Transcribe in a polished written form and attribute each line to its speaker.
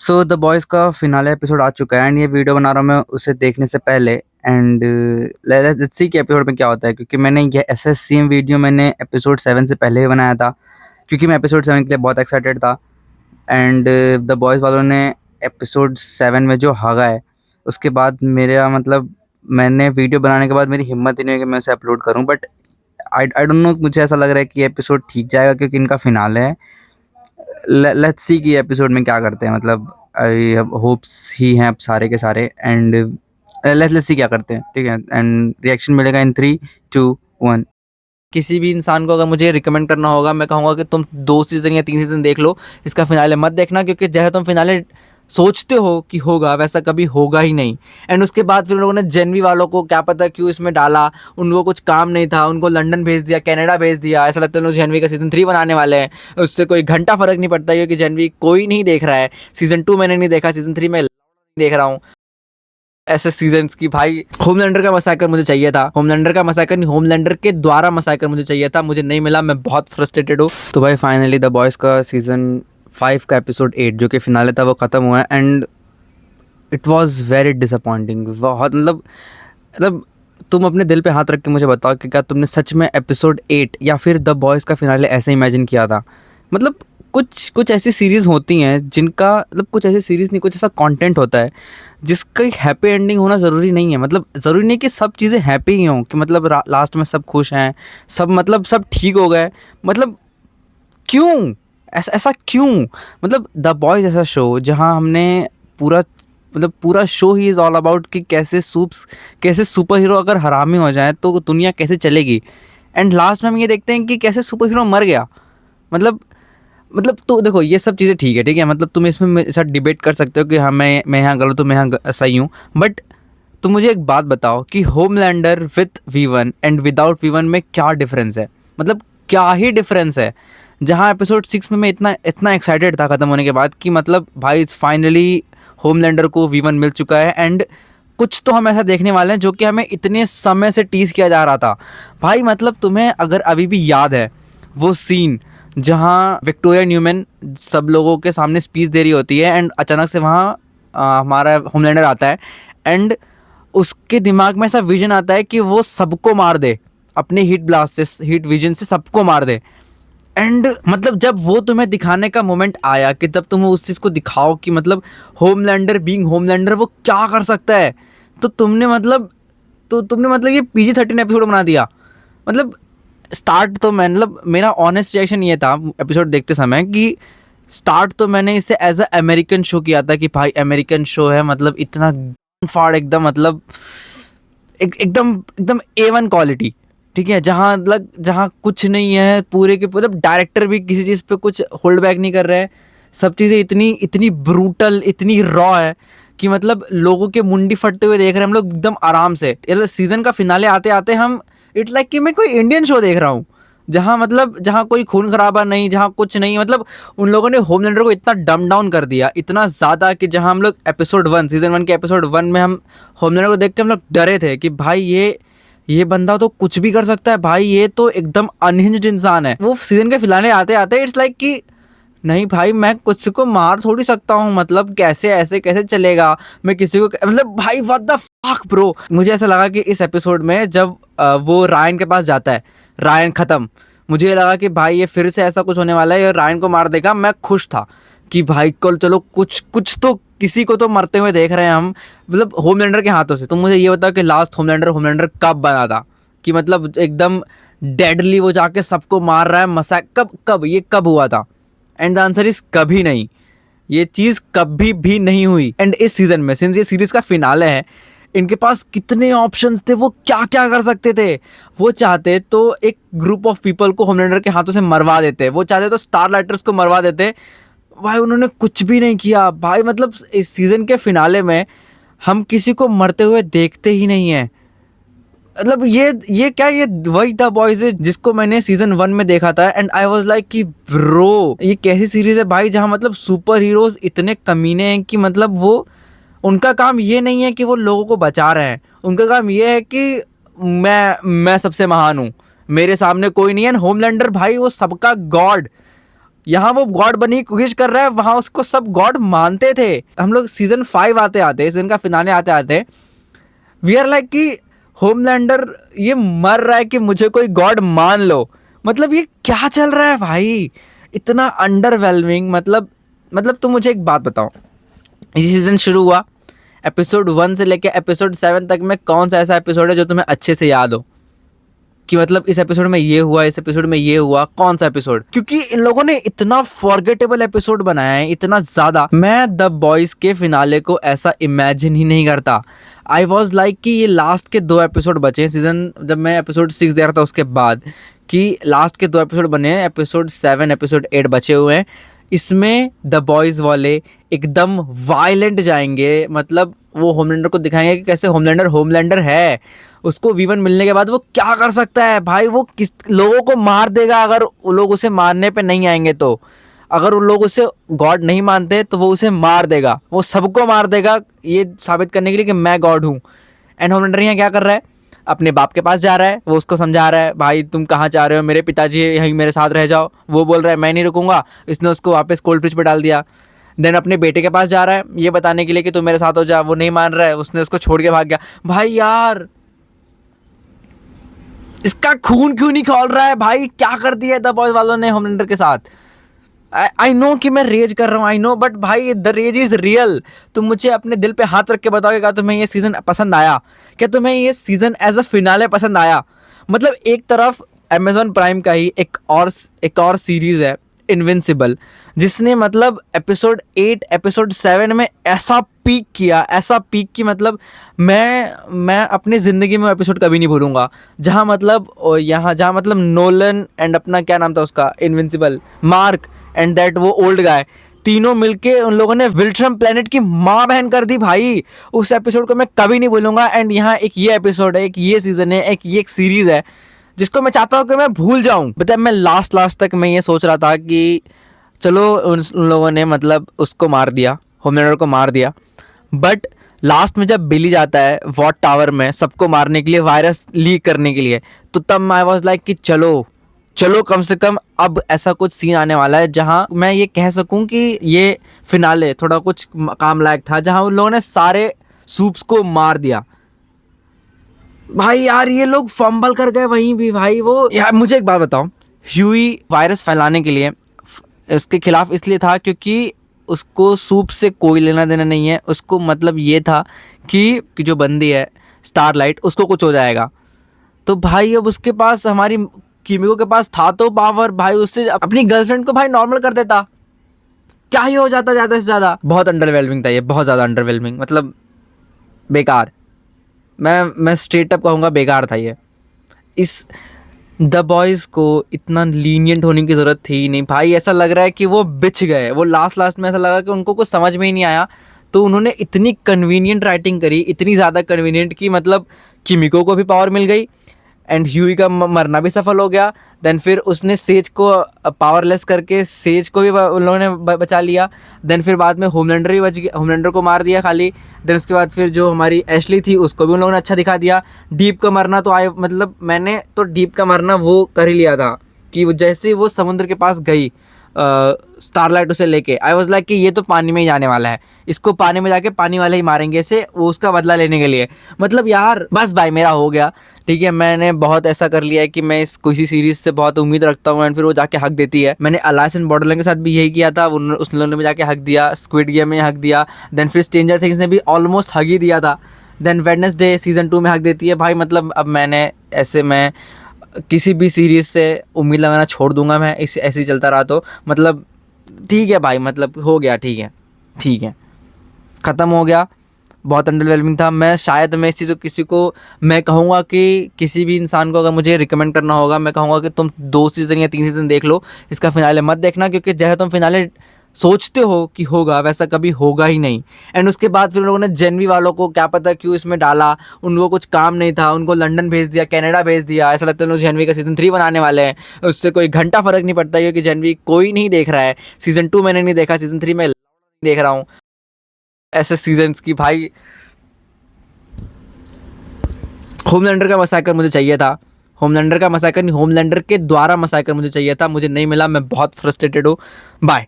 Speaker 1: So the boys का finale episode आ चुका है एंड ये वीडियो बना रहा हूँ मैं उसे देखने से पहले एंड लेट्स सी कि एपिसोड में क्या होता है, क्योंकि मैंने ये ऐसा सेम वीडियो मैंने एपिसोड 7 से पहले ही बनाया था, क्योंकि मैं एपिसोड 7 के लिए बहुत एक्साइटेड था। एंड द बॉयज़ वालों ने एपिसोड 7 में जो हगा है, उसके बाद मेरा मतलब मैंने वीडियो बनाने के बाद मेरी हिम्मत ही नहीं हुई कि मैं उसे अपलोड करूँ। बट आई डोंट नो, मुझे ऐसा लग रहा है कि ये एपिसोड ठीक जाएगा क्योंकि इनका फिनाले है। लेट्स सी कि एपिसोड में क्या करते हैं। मतलब आई होप्स ही हैं अब सारे के सारे एंड लेट्स सी क्या करते हैं, ठीक है। एंड रिएक्शन मिलेगा इन 3 2 1। किसी भी इंसान को अगर मुझे रिकमेंड करना होगा, मैं कहूँगा कि तुम 2 सीज़न या 3 सीज़न देख लो, इसका फिनाले मत देखना, क्योंकि जैसा तुम फिनाले सोचते हो कि होगा वैसा कभी होगा ही नहीं। एंड उसके बाद फिर उन लोगों ने जेनवी वालों को क्या पता क्यों इसमें डाला, उनको कुछ काम नहीं था, उनको लंदन भेज दिया, कनाडा भेज दिया। ऐसा लगता है लोग जेनवी का सीज़न 3 बनाने वाले हैं, उससे कोई घंटा फ़र्क नहीं पड़ता, क्योंकि जेनवी कोई नहीं देख रहा है। सीज़न 2 मैंने नहीं देखा, सीज़न 3 मैं देख रहा हूँ। ऐसे सीजन्स की भाई होमलैंडर का मसाकर मुझे चाहिए था, होमलैंडर का मसाकर नहीं, होमलैंडर के द्वारा मसाकर मुझे चाहिए था, मुझे नहीं मिला, मैं बहुत फ्रस्ट्रेटेड हूँ। तो भाई फाइनली द बॉयज़ का सीज़न 5 का एपिसोड 8 जो कि फिनाले था वो ख़त्म हुआ है and it was very disappointing. बहुत मतलब तुम अपने दिल पे हाथ रख के मुझे बताओ कि क्या तुमने सच में एपिसोड 8 या फिर द बॉयज़ का फिनाले ऐसे इमेजिन किया था? मतलब कुछ कुछ ऐसी सीरीज़ होती हैं जिनका मतलब कुछ ऐसी सीरीज़ नहीं, कुछ ऐसा कंटेंट होता है जिसका एक हैप्पी एंडिंग होना ज़रूरी नहीं है। मतलब ज़रूरी नहीं कि सब चीज़ें हैप्पी ही हों, कि मतलब लास्ट में सब खुश हैं, सब मतलब सब ठीक हो गए। मतलब क्यों? ऐसा ऐसा क्यों? मतलब द बॉयज़ ऐसा शो जहाँ हमने पूरा मतलब पूरा show he is all about कि कैसे सुपर हीरो अगर हरामी हो जाएँ तो दुनिया कैसे चलेगी। एंड लास्ट में हम ये देखते हैं कि कैसे सुपर हीरो मर गया। मतलब तो देखो ये सब चीज़ें ठीक है, मतलब तुम इसमें मेरे साथ डिबेट कर सकते हो कि हाँ मैं यहाँ गलत हूँ, मैं यहाँ सही हूँ। बट तुम मुझे एक बात बताओ कि Homelander with V1 and without V1 में क्या डिफरेंस है? मतलब क्या ही डिफरेंस है। जहाँ एपिसोड 6 में मैं इतना इतना एक्साइटेड था ख़त्म होने के बाद कि मतलब भाई इट्स फाइनली होमलैंडर को वी1 मिल चुका है एंड कुछ तो हम ऐसा देखने वाले हैं जो कि हमें इतने समय से टीज़ किया जा रहा था। भाई मतलब तुम्हें अगर अभी भी याद है वो सीन जहाँ विक्टोरिया न्यूमैन सब लोगों के सामने स्पीच दे रही होती है एंड अचानक से वहाँ हमारा होमलैंडर आता है एंड उसके दिमाग में ऐसा विजन आता है कि वो सबको मार दे, अपने हीट ब्लास्ट से, हीट विजन से सबको मार दे। एंड मतलब जब वो तुम्हें दिखाने का मोमेंट आया कि तब तुम्हें उस चीज़ को दिखाओ कि मतलब होमलैंडर बीइंग होमलैंडर वो क्या कर सकता है, तो तुमने मतलब ये PG-13 एपिसोड बना दिया। मतलब स्टार्ट तो मैं मतलब मेरा ऑनेस्ट रिएक्शन ये था एपिसोड देखते समय कि स्टार्ट तो मैंने इसे एज अ अमेरिकन शो किया था कि भाई अमेरिकन शो है, मतलब इतना फाड़ एकदम, मतलब एकदम एकदम A1 क्वालिटी, ठीक है। जहाँ कुछ नहीं है, पूरे के मतलब डायरेक्टर भी किसी चीज़ पे कुछ होल्ड बैक नहीं कर रहे हैं। सब चीज़ें इतनी इतनी ब्रूटल, इतनी रॉ है कि मतलब लोगों के मुंडी फटते हुए देख रहे हैं हम लोग एकदम आराम से। मतलब सीज़न का फिनाले आते आते हम इट्स लाइक कि मैं कोई इंडियन शो देख रहा हूँ, जहाँ कोई खून खराबा नहीं, जहाँ कुछ नहीं। मतलब उन लोगों ने होमलैंडर को इतना डम डाउन कर दिया, इतना ज़्यादा कि जहाँ हम लोग सीज़न 1 के एपिसोड 1 में हम होमलैंडर को देख के हम लोग डरे थे कि भाई ये बंदा तो कुछ भी कर सकता है, भाई ये तो एकदम अनहिंज्ड इंसान है। वो सीज़न के फिनाले आते आते इट्स लाइक कि नहीं भाई मैं कुछ को मार थोड़ी सकता हूँ, मतलब कैसे ऐसे कैसे चलेगा, मैं किसी को मतलब भाई व्हाट द फक ब्रो। मुझे ऐसा लगा कि इस एपिसोड में जब वो रायन के पास जाता है, रायन ख़त्म, मुझे ये लगा कि भाई ये फिर से ऐसा कुछ होने वाला है, ये रायन को मार देगा। मैं खुश था कि भाई कल चलो कुछ कुछ तो किसी को तो मरते हुए देख रहे हैं हम, मतलब होमलैंडर के हाथों से। तुम मुझे ये बताओ कि लास्ट होमलैंडर कब बना था कि मतलब एकदम डेडली वो जाके सबको मार रहा है, मसा कब हुआ था? एंड द आंसर इज कभी नहीं। ये चीज़ कभी भी नहीं हुई। एंड इस सीज़न में सिंस ये सीरीज़ का फिनाले है, इनके पास कितने ऑप्शंस थे, वो क्या क्या कर सकते थे। वो चाहते तो एक ग्रुप ऑफ पीपल को होमलैंडर के हाथों से मरवा देते, वो चाहते तो स्टार लाइटर्स को मरवा देते। भाई उन्होंने कुछ भी नहीं किया। भाई मतलब इस सीज़न के फिनाले में हम किसी को मरते हुए देखते ही नहीं है। मतलब ये वही था बॉयज जिसको मैंने सीजन 1 में देखा था एंड आई वाज लाइक कि ब्रो ये कैसी सीरीज है भाई, जहाँ मतलब सुपर हीरोज इतने कमीने हैं कि मतलब वो उनका काम ये नहीं है कि वो लोगों को बचा रहे हैं, उनका काम ये है कि मैं सबसे महान हूँ, मेरे सामने कोई नहीं है। होमलैंडर भाई वो सबका गॉड, यहाँ वो गॉड बनने की कोशिश कर रहा है, वहां उसको सब गॉड मानते थे। हम लोग सीजन 5 आते आते, सीजन का फिनाले आते आते वी आर लाइक कि होमलैंडर ये मर रहा है कि मुझे कोई गॉड मान लो। मतलब ये क्या चल रहा है भाई, इतना अंडरवेलमिंग। मतलब तुम मुझे एक बात बताओ, ये सीजन शुरू हुआ, एपिसोड 1 से लेके एपिसोड 7 तक में कौन सा ऐसा एपिसोड है जो तुम्हें अच्छे से याद हो कि मतलब इस एपिसोड में ये हुआ, इस एपिसोड में ये हुआ? कौन सा एपिसोड? क्योंकि इन लोगों ने इतना फॉरगेटेबल एपिसोड बनाया है, इतना ज्यादा। मैं द बॉयज के फिनाले को ऐसा इमेजिन ही नहीं करता। आई वॉज लाइक कि ये लास्ट के 2 एपिसोड बचे हैं सीजन, जब मैं एपिसोड 6 देख रहा था उसके बाद, कि लास्ट के 2 एपिसोड बने हैं, एपिसोड 7 एपिसोड 8 बचे हुए हैं। इसमें द बॉयज वाले एकदम वायलेंट जाएंगे। मतलब वो होमलैंडर को दिखाएंगे कि कैसे होमलैंडर होमलैंडर है। उसको वीवन मिलने के बाद वो क्या कर सकता है भाई, वो किस लोगों को मार देगा अगर वो लोग उसे मारने पे नहीं आएंगे तो। अगर वो लोग उसे गॉड नहीं मानते तो वो उसे मार देगा, वो सबको मार देगा, ये साबित करने के लिए कि मैं गॉड हूँ। एंड होमलैंडर यहाँ क्या कर रहा है, अपने बाप के पास जा रहा है, वो उसको समझा रहा है, भाई तुम कहाँ जा रहे हो, मेरे पिताजी यहीं मेरे साथ रह जाओ। वो बोल रहा है मैं नहीं रुकूंगा, इसने उसको वापस कोल्ड फ्रिज पे डाल दिया। देन अपने बेटे के पास जा रहा है ये बताने के लिए कि तुम मेरे साथ हो जा, वो नहीं मान रहा है, उसने उसको छोड़ के भाग गया। भाई यार इसका खून क्यों नहीं खौल रहा है भाई, क्या कर दिया द बॉयज वालों ने होमलैंडर के साथ? आई नो कि मैं रेज कर रहा हूँ, आई नो, बट भाई द रेज इज रियल। तुम मुझे अपने दिल पे हाथ रख के बताओगे क्या तुम्हें ये सीजन पसंद आया? क्या तुम्हें ये सीजन एज अ फिनाले पसंद आया? मतलब एक तरफ अमेजॉन प्राइम का ही एक और सीरीज है इनविंसिबल, जिसने मतलब एपिसोड 8 एपिसोड 7 में ऐसा पीक की मतलब मैं अपनी ज़िंदगी में एपिसोड कभी नहीं भूलूंगा। जहाँ मतलब जहाँ मतलब नोलन एंड अपना क्या नाम था उसका, इनविंसिबल, मार्क एंड दैट वो ओल्ड गाय, तीनों मिलके उन लोगों ने विल्ट्रम प्लेनेट की माँ बहन कर दी भाई। उस एपिसोड को मैं कभी नहीं भूलूंगा। एंड यहाँ एक ये एपिसोड है, एक ये सीजन है, एक सीरीज है जिसको मैं चाहता हूँ कि मैं भूल जाऊँ। मतलब मैं लास्ट तक मैं ये सोच रहा था कि चलो उन लोगों ने मतलब उसको मार दिया, होमलैंडर को मार दिया, बट लास्ट में जब बिली जाता है वॉट टावर में सबको मारने के लिए, वायरस लीक करने के लिए, तो तब आई वॉज लाइक कि चलो चलो कम से कम अब ऐसा कुछ सीन आने वाला है जहां मैं ये कह सकूं कि ये फिनाले थोड़ा कुछ काम लायक था, जहां उन लोगों ने सारे सूप्स को मार दिया। भाई यार ये लोग फंबल कर गए वहीं भी भाई। वो यार मुझे एक बात बताओ, ह्यूई वायरस फैलाने के लिए इसके खिलाफ इसलिए था क्योंकि उसको सूप से कोई लेना देना नहीं है। उसको मतलब ये था कि जो बंदी है स्टारलाइट, उसको कुछ हो जाएगा। तो भाई अब उसके पास, हमारी कीमिको के पास था तो पावर, भाई उससे अपनी गर्लफ्रेंड को भाई नॉर्मल कर देता, क्या ही हो जाता ज़्यादा से ज़्यादा। बहुत अंडरवेलमिंग था ये, बहुत ज़्यादा अंडरवेलमिंग, मतलब बेकार। मैं स्ट्रेट अप कहूँगा बेकार था ये। इस द बॉयज़ को इतना लीनियंट होने की ज़रूरत थी ही नहीं भाई। ऐसा लग रहा है कि वो बिछ गए, वो लास्ट में ऐसा लगा कि उनको कुछ समझ में ही नहीं आया, तो उन्होंने इतनी कन्वीनियंट राइटिंग करी, इतनी ज़्यादा कन्वीनियंट कि मतलब किमिको को भी पावर मिल गई एंड ह्यूई का मरना भी सफल हो गया। देन फिर उसने सेज को पावरलेस करके सेज को भी उन लोगों ने बचा लिया। देन फिर बाद में होमलैंडर भी बच गया, होमलैंडर को मार दिया खाली। देन उसके बाद फिर जो हमारी एशली थी उसको भी उन लोगों ने अच्छा दिखा दिया। डीप का मरना तो मतलब मैंने तो डीप का मरना वो कर ही लिया था कि वो जैसे ही वो समुद्र के पास गई स्टारलाइट उसे लेके, आई वॉज लाइक कि ये तो पानी में ही जाने वाला है, इसको पानी में जाके पानी वाले ही मारेंगे इसे, वो उसका बदला लेने के लिए। मतलब यार बस भाई मेरा हो गया, ठीक है। मैंने बहुत ऐसा कर लिया है कि मैं इस किसी सीरीज से बहुत उम्मीद रखता हूँ एंड फिर वो जाके हक देती है। मैंने अलायंस इन बॉर्डरलैंड के साथ भी यही किया था, उस लोगों ने भी जाके हक दिया, स्क्विड गेम में हक दिया, देन फिर स्ट्रेंजर थिंग्स ने भी ऑलमोस्ट हक ही दिया था, देन वेडनेसडे सीजन 2 में हक देती है भाई। मतलब अब मैंने ऐसे मैं किसी भी सीरीज़ से उम्मीद लगाना छोड़ दूंगा मैं, इस ऐसे ही चलता रहा तो मतलब ठीक है भाई, मतलब हो गया, ठीक है, ख़त्म हो गया। बहुत अंडरवेलमिंग था। मैं इस चीज़ को किसी को मैं कहूँगा कि किसी भी इंसान को अगर मुझे रिकमेंड करना होगा, मैं कहूँगा कि तुम 2 सीज़न या 3 सीज़न देख लो, इसका फिनाले मत देखना, क्योंकि जैसे तुम फिनाले सोचते हो कि होगा वैसा कभी होगा ही नहीं। एंड उसके बाद फिर उन लोगों ने जेनवी वालों को क्या पता क्यों इसमें डाला, उनको कुछ काम नहीं था, उनको लंदन भेज दिया, कनाडा भेज दिया। ऐसा लगता है लोग जेनवी का सीज़न 3 बनाने वाले हैं, उससे कोई घंटा फ़र्क नहीं पड़ता क्योंकि जेनवी कोई नहीं देख रहा है। सीज़न 2 मैंने नहीं देखा, सीज़न 3 में देख रहा हूँ। ऐसे सीजन्स की भाई होमलैंडर का मसाकर मुझे चाहिए था,
Speaker 2: होमलैंडर का मसाकर नहीं, होमलैंडर के द्वारा मसाकर मुझे चाहिए था, मुझे नहीं मिला, मैं बहुत फ्रस्ट्रेटेड हूँ। बाय।